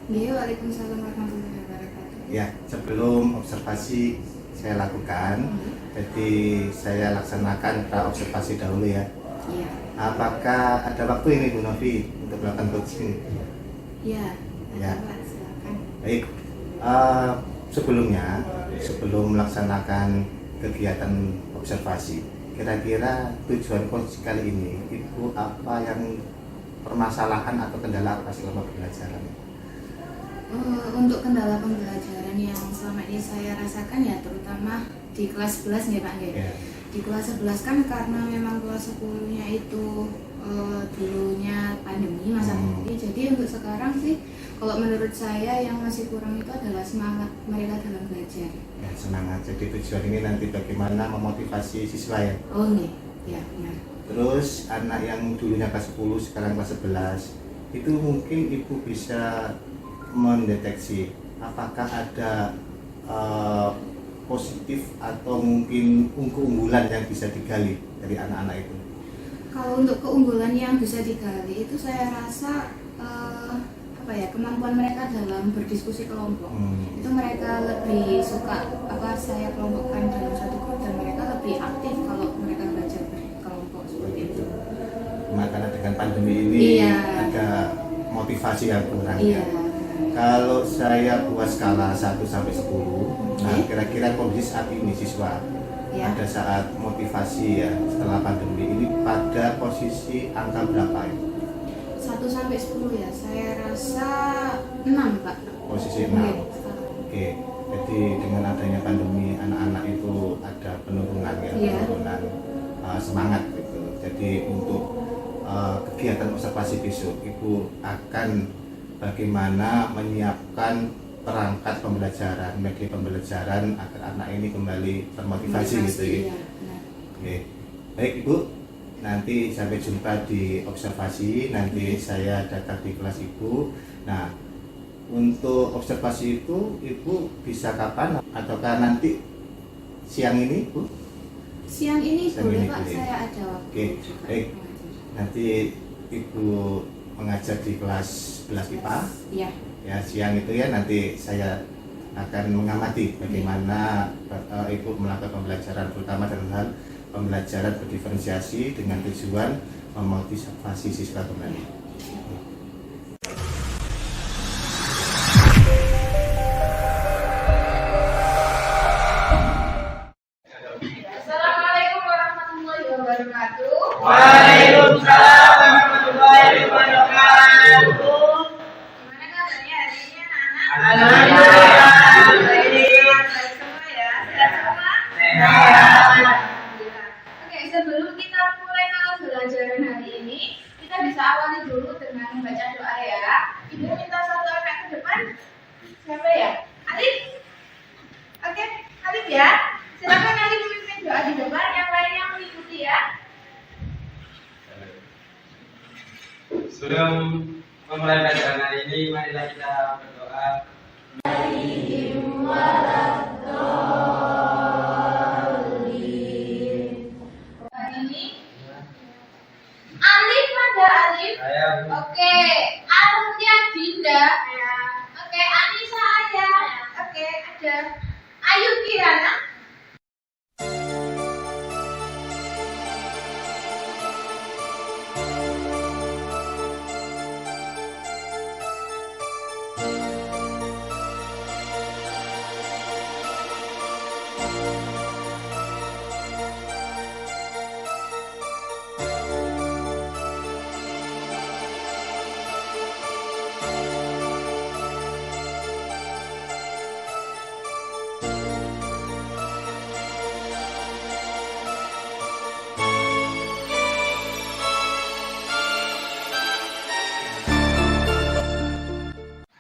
Iya, waalaikumsalam warahmatullahi wabarakatuh. Ya, sebelum observasi saya lakukan, jadi saya laksanakan observasi dahulu ya. Iya. Apakah ada waktu ini Bu Novi untuk melakukan coaching? Iya. Ya. Pak, silakan. Baik, sebelum melaksanakan kegiatan observasi, kira-kira tujuan coaching kali ini itu apa, yang permasalahan atau kendala apa selama pembelajaran? Untuk kendala pembelajaran yang selama ini saya rasakan ya terutama di kelas 11 nih Pak ya. Di kelas 11 kan karena memang kelas 10-nya itu dulunya pandemi, masa pandemi. Jadi untuk sekarang sih kalau menurut saya yang masih kurang itu adalah semangat mereka dalam belajar. Ya, semangat. Jadi tujuan ini nanti bagaimana memotivasi siswa ya. Oh nih, ya benar. Terus anak yang dulunya kelas 10 sekarang kelas 11 itu mungkin Ibu bisa mendeteksi apakah ada positif atau mungkin keunggulan yang bisa digali dari anak-anak itu. Kalau untuk keunggulan yang bisa digali itu saya rasa kemampuan mereka dalam berdiskusi kelompok. Itu mereka lebih suka saya kelompokkan dalam satu grup dan mereka lebih aktif kalau mereka belajar berkelompok seperti itu. Karena dengan pandemi ini ada motivasi yang kurang ya. Kalau saya buat skala 1 sampai 10, nah kira-kira kondisi saat ini siswa pada saat motivasi ya setelah pandemi ini pada posisi angka berapa ya? 1 sampai 10 ya, saya rasa 6 Pak. Posisi 6. Oke. Jadi dengan adanya pandemi anak-anak itu ada penurunan ya, penurunan semangat gitu. Jadi untuk kegiatan observasi besok Ibu akan bagaimana menyiapkan perangkat pembelajaran, media pembelajaran agar anak ini kembali termotivasi gitu ya. Oke. Baik Ibu, nanti sampai jumpa di observasi, nanti saya datang di kelas Ibu. Nah, untuk observasi itu Ibu bisa kapan ataukah nanti siang ini Bu? Siang ini boleh Pak, boleh. saya ada waktu. Oke, baik. Nanti Ibu mengajar di kelas 11 IPA. Iya. Ya, siang itu ya nanti saya akan mengamati bagaimana Ibu melakukan pembelajaran, terutama dalam hal pembelajaran berdiferensiasi dengan tujuan memotivasi siswa kembali. Assalamualaikum warahmatullahi wabarakatuh. Waalaikumsalam warahmatullahi wabarakatuh. Gimana kabarnya hari ini anak-anak? Alhamdulillah. Baik semua ya, sehat semua? Sehat. Oke, sebelum kita mulai pembelajaran hari ini, kita bisa awali dulu dengan membaca doa ya. Ibu minta satu anak ke depan. Siapa ya? Alif? Oke, Alif ya. Silakan Alif memimpin doa di depan, yang lainnya mengikuti ya. Sebelum memulai pelajaran hari ini, marilah kita berdoa. Hari ini Alif ada Alif. Saya Oke, Arumnya Dinda. Oke, Anissa ada. Oke, ada Ayu Kirana.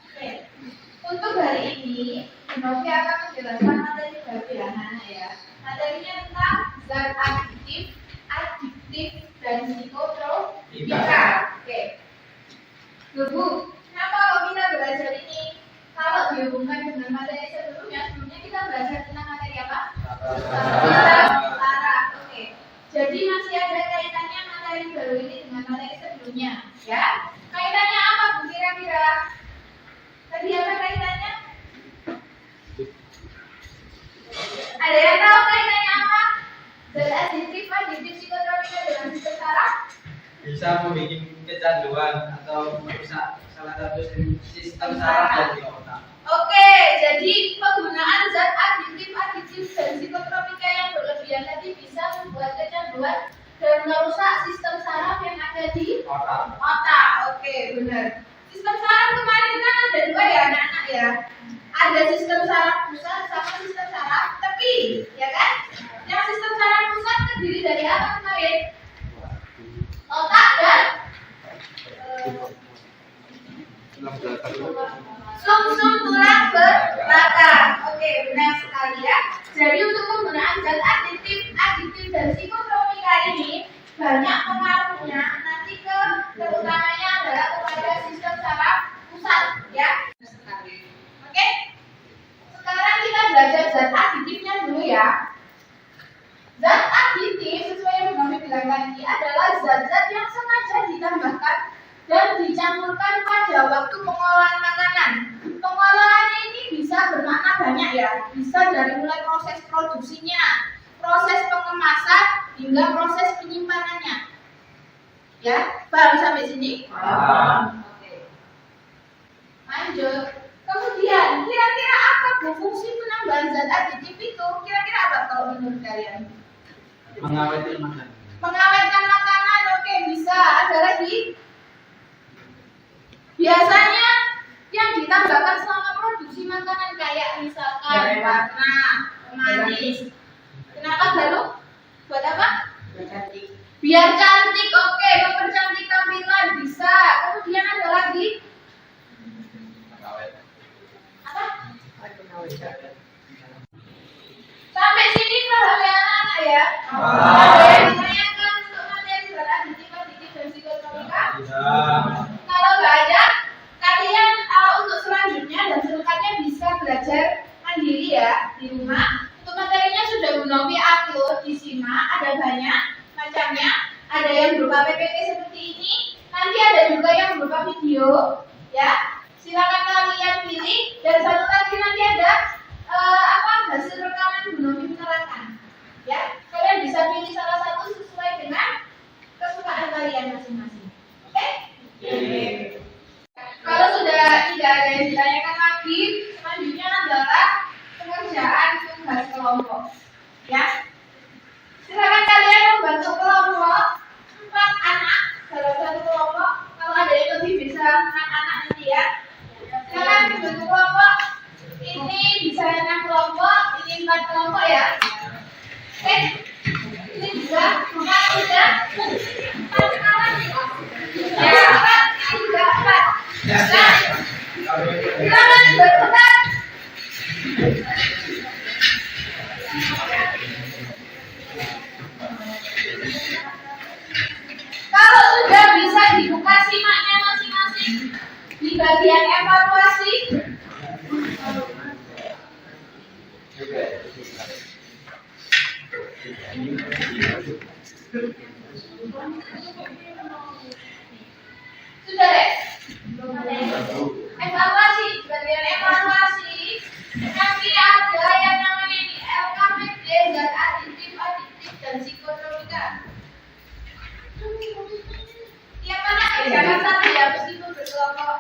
Oke, untuk hari ini, Novi akan menjelaskan materi baru ya anak-anak ya. Materinya tentang zat adiktif, dan psikotropika. Oke. Bu, kenapa kalau kita belajar ini kalau dihubungkan dengan materi sebelumnya kita belajar tentang materi apa? Tara. Oke. Jadi masih ada kaitannya materi baru ini dengan materi sebelumnya, ya? Kaitannya apa Bu kira-kira? bisa membuat kecanduan atau merusak salah satu sistem saraf di otak. Oke, jadi penggunaan zat aditif dan psikotropika yang berlebihan tadi bisa membuat kecanduan dan merusak sistem saraf yang ada di otak. Oke, benar. Sistem saraf kemarin kan ada dua ya anak-anak ya. Ada sistem saraf pusat sama sistem saraf tepi, ya kan? Yang sistem saraf pusat terdiri dari apa kemarin? Otak dan sumsum tulang belakang. Oke, benar sekali ya. Jadi untuk penggunaan zat aditif dan psikotropika ini banyak pengaruhnya nanti terutamanya adalah kepada sistem saraf pusat ya. Oke. Sekarang kita belajar zat aditifnya dulu ya. Zat aditif sesuai yang kami bilang tadi adalah zat-zat yang sengaja ditambahkan dan dicampurkan pada waktu pengolahan makanan. Pengolahan ini bisa bermakna banyak ya. Bisa dari mulai proses produksinya, proses pengemasan hingga proses penyimpanannya. Ya, paham sampai sini? Oke. Lanjut. Kemudian, kira-kira apa fungsi penambahan zat aditif itu? Kira-kira apa kalau menurut kalian? Mengawetkan makanan. Mengawetkan makanan, oke, bisa. Ada lagi? Biasanya yang ditambahkan selama produksi makanan kayak misalkan warna, manis. Kenapa baru? Buat apa? Biar cantik, oke, mempercantik tampilan bisa. Kemudian ada lagi? Apa? Sampai sini paham ya anak-anak ya? Ada yang ditanyakan untuk materi zat aditif dan psikotropika? Kalau nggak ada, kalian untuk selanjutnya dan selengkapnya bisa belajar mandiri ya di rumah. Untuk materinya sudah Gunovi upload, disimak, ada banyak macamnya. Ada yang berupa PPT seperti ini, nanti ada juga yang berupa video, ya. Silakan kalian pilih. Dan satu lagi nanti ada hasil rekaman Gunovi menerangkan, ya. Kalian bisa pilih salah satu sesuai dengan kesukaan kalian masing-masing. Oke? Kalau sudah tidak ada yang ditanyakan lagi, selanjutnya adalah pengerjaan tugas kelompok. Ya, silakan kalian membantu kelompok 4 anak dalam satu kelompok. Kalau ada yang lebih bisa 6 anak nanti ya. Silakan membantu kelompok. Ini bisa 6 kelompok, ini 4 kelompok ya. Oke, ini juga 4 sudah. 4 kawan. Ya, 4 ini juga 4. Nah, silakan berpegang. Kalau sudah bisa dibuka simaknya masing-masing di bagian evaluasi. Sudah deh. Evaluasi, bagian evaluasi. Nanti ada yang namanya ini LKPD, zat aditif dan psikotropika. Yang mana? Jangan sampai ya meskipun berkelompok.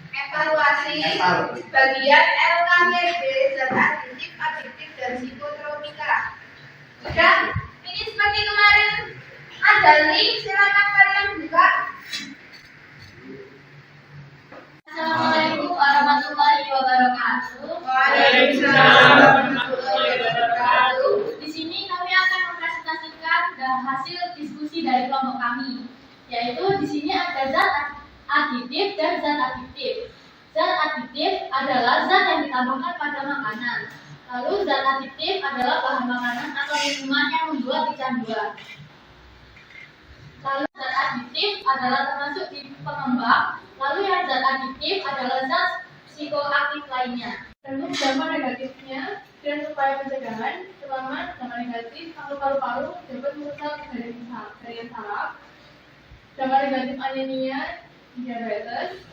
Evaluasi bagian LKPD, zat aditif dan psikotropika. Sudah? Ini seperti kemarin ada link, silakan kalian buka. Assalamualaikum warahmatullahi wabarakatuh. Waalaikumsalam warahmatullahi wabarakatuh. Di sini kami akan mempresentasikan hasil diskusi dari kelompok kami, yaitu di sini ada zat aditif dan zat aditif. Zat aditif adalah zat yang ditambahkan pada makanan. Lalu zat aditif adalah bahan makanan atau minuman yang membuat kecanduan. Lalu zat aditif adalah termasuk di pengembang. Lalu yang zat aditif adalah zat psikoaktif lainnya. Untuk dampak negatifnya dan upaya pencegahan, terutama dampak negatif kanker paru-paru dapat merusak jaringan saraf. Dampak negatif anemia, diabetes.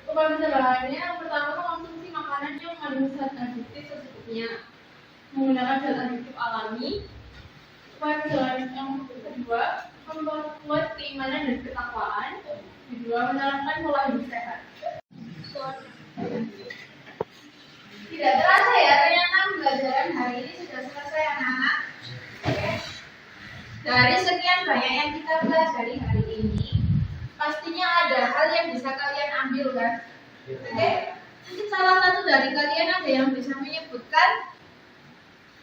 Upaya pencegahannya yang pertama mengonsumsi makanan yang mengandung zat adiktif secukupnya, menggunakan zat adiktif alami. Upaya perjalanan yang kedua, memperkuat keimanan dan ketakwaan. Kedua, menerapkan pola hidup sehat. Tidak terasa ya, ternyata pembelajaran hari ini sudah selesai anak-anak. Oke. Dari sekian banyak yang kita pelajari hari ini, pastinya ada hal yang bisa kalian ambil kan? Oke. Mungkin salah satu dari kalian ada yang bisa menyebutkan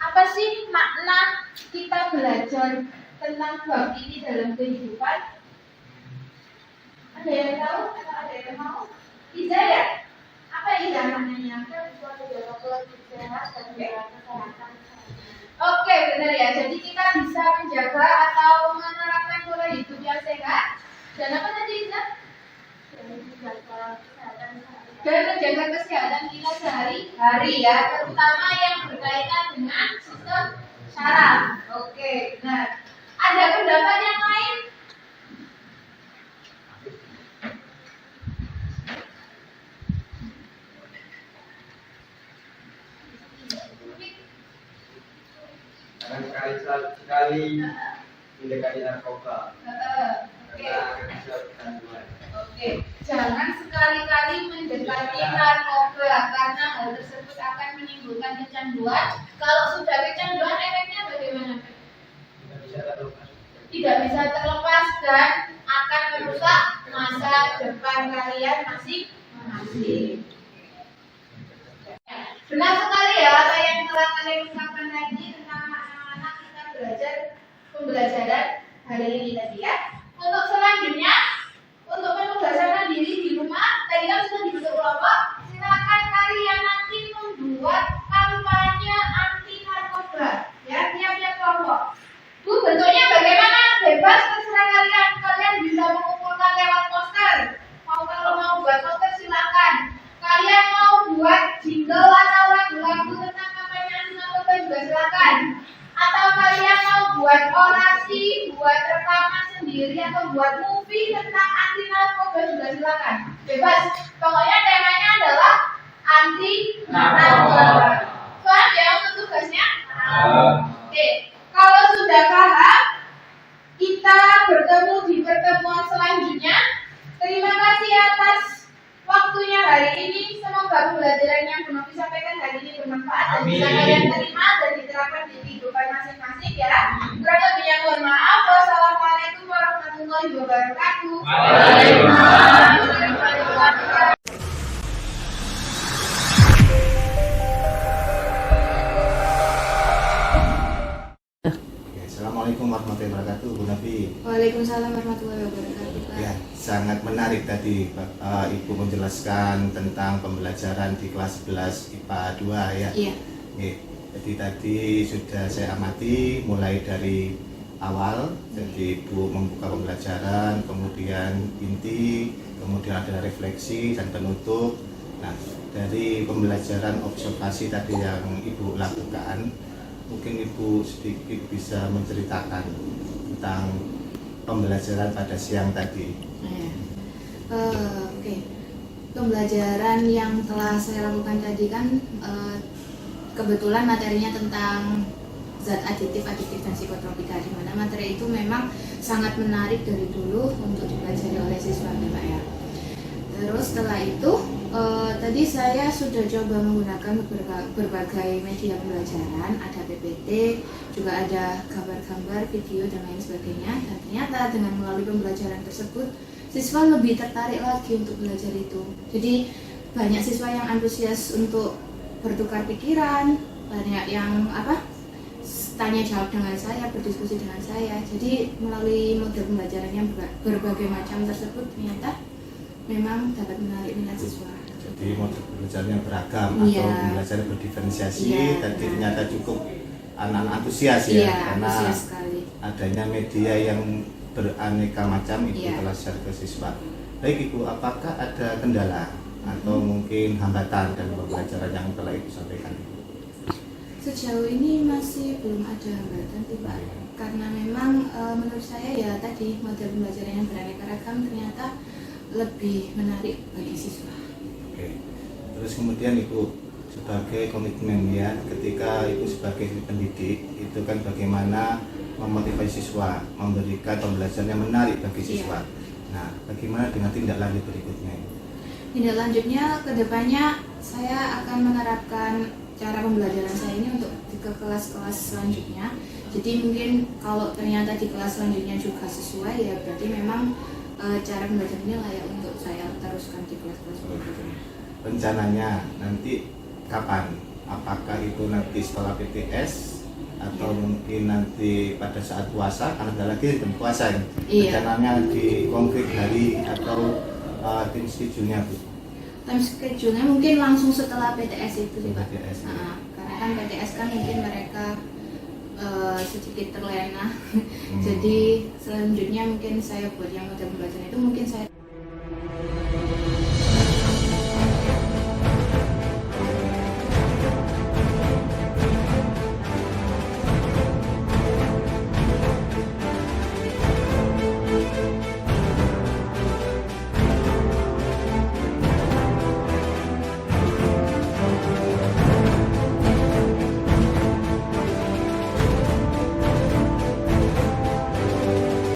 apa sih makna kita belajar tentang bab ini dalam kehidupan? Ada yang tahu? Atau ada yang mau? Tidak ya? Apa ini maknanya? Oke, benar ya. Jadi kita bisa menjaga atau menerapkan pola hidup yang sehat. Dan apa tadi Iza? Dan menjaga kesehatan kita sehari-hari ya, terutama yang berkaitan dengan sistem saraf. Oke, benar. Ada pendapat yang lain? Jangan sekali mendekati narkoba. Oke. Karena akan bisa kandungan. Oke, jangan sekali-kali mendekati narkoba karena hal tersebut akan menimbulkan kecanduan. Kalau sudah kecanduan, efeknya bagaimana? Tidak bisa terlepas dan akan merusak masa depan kalian masing-masing. Benar sekali ya apa yang telah kalian ucapkan tadi tentang makna-makna kita belajar pembelajaran hari ini tadi ya. Untuk selanjutnya, untuk penugasan mandiri di rumah, tadi kan sudah dibentuk kelompok. Silakan kalian nanti membuat kampanye anti narkoba, ya tiap-tiap kelompok. Bu, bentuknya bagaimana? Bebas terserah kalian. Kalian bisa mengumpulkan lewat poster. Kalau mau buat poster silakan. Kalian mau buat jingle atau lagu-lagu tentang kampanye anti narkoba juga silakan. Atau kalian mau buat orasi, buat rekaman sendiri atau buat movie tentang anti narkoba juga silakan. Bebas. Pokoknya temanya adalah anti narkoba. Paham ya untuk tugasnya? Oke. Kalau sudah paham, kita bertemu di pertemuan selanjutnya. Terima kasih atas waktunya hari ini. Semoga pembelajaran yang Bunda sampaikan hari ini bermanfaat dan bisa kalian terima dan diterapkan di kehidupan masing-masing ya. Kurang lebihnya mohon maaf. Wassalamualaikum warahmatullahi wabarakatuh. Waalaikumsalam. Assalamualaikum warahmatullahi wabarakatuh, Bu Nabi. Waalaikumsalam warahmatullahi wabarakatuh. Ya, sangat menarik tadi Ibu menjelaskan tentang pembelajaran di kelas 11 IPA 2 ya. Iya. Oke, jadi tadi sudah saya amati mulai dari awal, jadi Ibu membuka pembelajaran, kemudian inti, kemudian ada refleksi dan penutup. Nah, dari pembelajaran observasi tadi yang Ibu lakukan, mungkin Ibu sedikit bisa menceritakan tentang pembelajaran pada siang tadi. Oke. Pembelajaran yang telah saya lakukan tadi kan kebetulan materinya tentang zat adiktif dan psikotropika, di mana materi itu memang sangat menarik dari dulu untuk dipelajari oleh siswa Pak ya. Terus setelah itu tadi saya sudah coba menggunakan berbagai media pembelajaran, ada PPT, juga ada gambar-gambar, video dan lain sebagainya. Dan ternyata dengan melalui pembelajaran tersebut, siswa lebih tertarik lagi untuk belajar itu. Jadi banyak siswa yang antusias untuk bertukar pikiran, banyak yang tanya jawab dengan saya, berdiskusi dengan saya. Jadi melalui model pembelajaran yang berbagai macam tersebut ternyata memang dapat menarik minat siswa. Jadi model pembelajarannya beragam Iya. atau belajar berdiferensiasi. Iya, Tadi benar. ternyata cukup anak-anak antusias ya, Iya, karena antusias sekali. adanya media yang beraneka macam itu Iya. telah share ke siswa. Baik Ibu, apakah ada kendala atau mungkin hambatan dalam pembelajaran yang telah Ibu sampaikan? Sejauh ini masih belum ada hambatan sih Pak, karena memang menurut saya ya tadi model pembelajaran yang beraneka ragam ternyata lebih menarik bagi siswa. Oke. Terus kemudian Ibu sebagai komitmen ya, ketika Ibu sebagai pendidik itu kan bagaimana memotivasi siswa, memberikan pembelajaran yang menarik bagi siswa. Nah, bagaimana dengan tindak lanjut berikutnya? Tindak lanjutnya kedepannya saya akan menerapkan cara pembelajaran saya ini untuk ke kelas-kelas selanjutnya. Jadi mungkin kalau ternyata di kelas selanjutnya juga sesuai ya berarti memang cara pembelajaran ini layak untuk saya teruskan di kelas-kelas berikutnya. Rencananya nanti kapan? Apakah itu nanti setelah PTS atau mungkin nanti pada saat puasa, karena ada lagi jam puasa ya? Rencananya di konkret hari atau tim schedule-nya Bu? Time schedule-nya mungkin langsung setelah PTS itu sih Pak. PTS, ya. Karena kan PTS kan mungkin mereka sedikit terlena. Jadi selanjutnya mungkin saya buat yang model pembelajaran itu mungkin saya